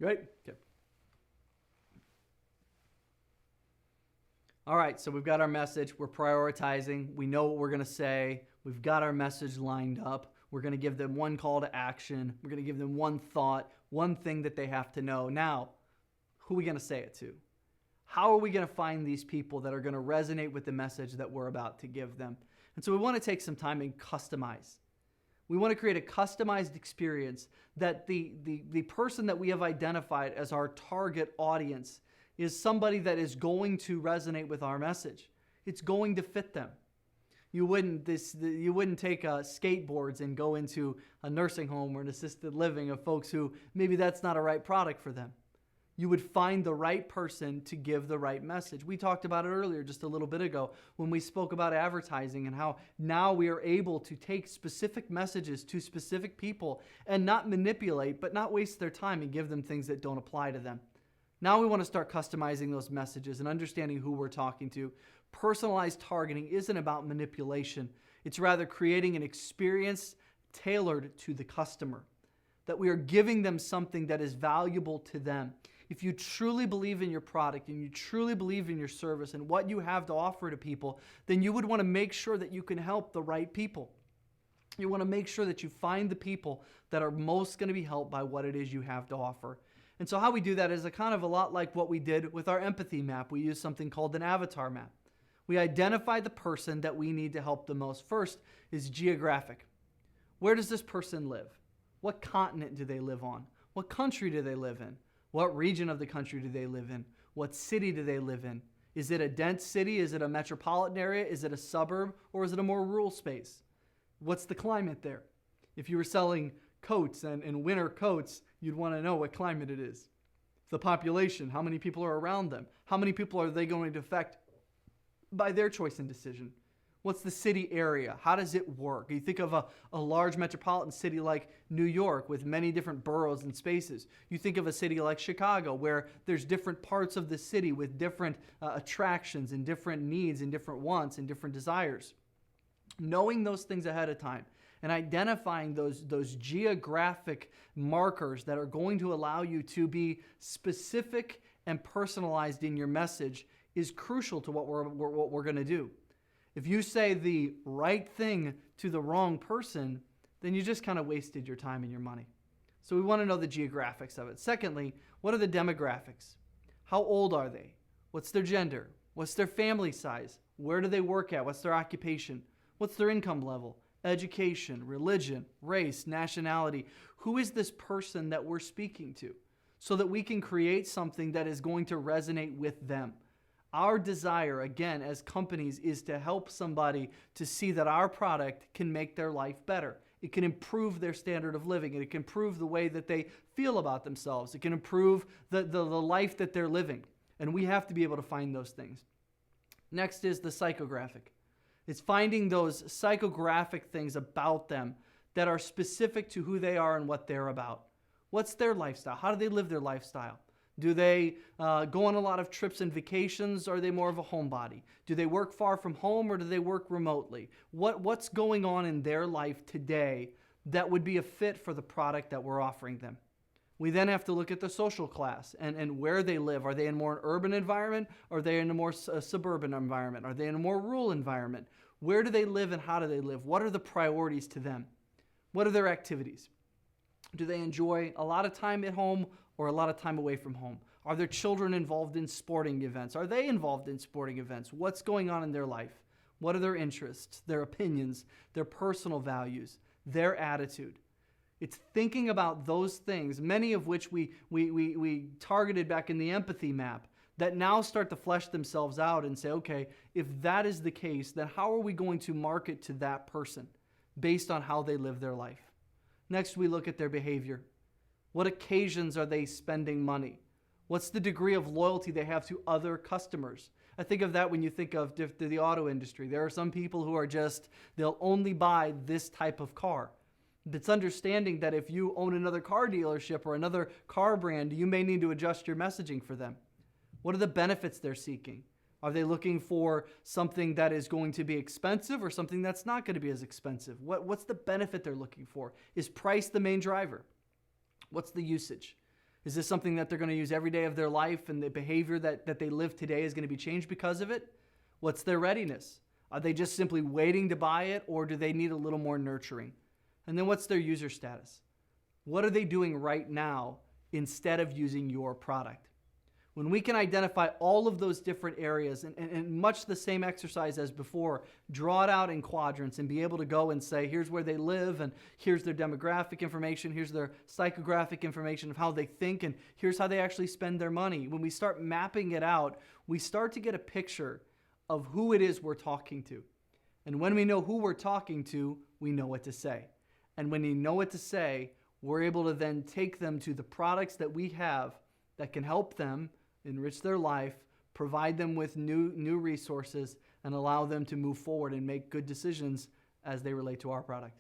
Right? Okay. All right, so we've got our message. We're prioritizing. We know what we're going to say. We've got our message lined up. We're going to give them one call to action. We're going to give them one thought, one thing that they have to know. Now, who are we going to say it to? How are we going to find these people that are going to resonate with the message that we're about to give them? And so we want to take some time and customize. We want to create a customized experience that the person that we have identified as our target audience is somebody that is going to resonate with our message. It's going to fit them. You wouldn't take skateboards and go into a nursing home or an assisted living of folks who maybe that's not a right product for them. You would find the right person to give the right message. We talked about it earlier just a little bit ago when we spoke about advertising and how now we are able to take specific messages to specific people and not manipulate, but not waste their time and give them things that don't apply to them. Now we want to start customizing those messages and understanding who we're talking to. Personalized targeting isn't about manipulation. It's rather creating an experience tailored to the customer, that we are giving them something that is valuable to them. If you truly believe in your product and you truly believe in your service and what you have to offer to people, then you would want to make sure that you can help the right people. You want to make sure that you find the people that are most going to be helped by what it is you have to offer. And so how we do that is a lot like what we did with our empathy map. We use something called an avatar map. We identify the person that we need to help the most. First is geographic. Where does this person live? What continent do they live on? What country do they live in? What region of the country do they live in? What city do they live in? Is it a dense city? Is it a metropolitan area? Is it a suburb? Or is it a more rural space? What's the climate there? If you were selling coats and winter coats, you'd want to know what climate it is. The population, how many people are around them? How many people are they going to affect by their choice and decision? What's the city area? How does it work? You think of a large metropolitan city like New York with many different boroughs and spaces. You think of a city like Chicago where there's different parts of the city with different attractions and different needs and different wants and different desires. Knowing those things ahead of time and identifying those geographic markers that are going to allow you to be specific and personalized in your message is crucial to what we're going to do. If you say the right thing to the wrong person, then you just kind of wasted your time and your money. So we want to know the geographics of it. Secondly, what are the demographics? How old are they? What's their gender? What's their family size? Where do they work at? What's their occupation? What's their income level? Education, religion, race, nationality. Who is this person that we're speaking to? So that we can create something that is going to resonate with them. Our desire, again, as companies, is to help somebody to see that our product can make their life better. It can improve their standard of living. It can improve the way that they feel about themselves. It can improve the life that they're living. And we have to be able to find those things. Next is the psychographic. It's finding those psychographic things about them that are specific to who they are and what they're about. What's their lifestyle? How do they live their lifestyle? Do they go on a lot of trips and vacations, or are they more of a homebody? Do they work far from home, or do they work remotely? What's going on in their life today that would be a fit for the product that we're offering them? We then have to look at the social class and where they live. Are they in more an urban environment, or are they in a more suburban environment? Are they in a more rural environment? Where do they live and how do they live? What are the priorities to them? What are their activities? Do they enjoy a lot of time at home or a lot of time away from home? Are their children involved in sporting events? Are they involved in sporting events? What's going on in their life? What are their interests, their opinions, their personal values, their attitude? It's thinking about those things, many of which we targeted back in the empathy map, that now start to flesh themselves out and say, okay, if that is the case, then how are we going to market to that person based on how they live their life? Next, we look at their behavior. What occasions are they spending money? What's the degree of loyalty they have to other customers? I think of that when you think of the auto industry. There are some people who are they'll only buy this type of car. It's understanding that if you own another car dealership or another car brand, you may need to adjust your messaging for them. What are the benefits they're seeking? Are they looking for something that is going to be expensive or something that's not going to be as expensive? What's the benefit they're looking for? Is price the main driver? What's the usage? Is this something that they're going to use every day of their life, and the behavior that they live today is going to be changed because of it? What's their readiness? Are they just simply waiting to buy it, or do they need a little more nurturing? And then what's their user status? What are they doing right now instead of using your product? When we can identify all of those different areas and much the same exercise as before, draw it out in quadrants and be able to go and say, here's where they live, and here's their demographic information, here's their psychographic information of how they think, and here's how they actually spend their money. When we start mapping it out, we start to get a picture of who it is we're talking to. And when we know who we're talking to, we know what to say. And when you know what to say, we're able to then take them to the products that we have that can help them enrich their life, provide them with new resources, and allow them to move forward and make good decisions as they relate to our product.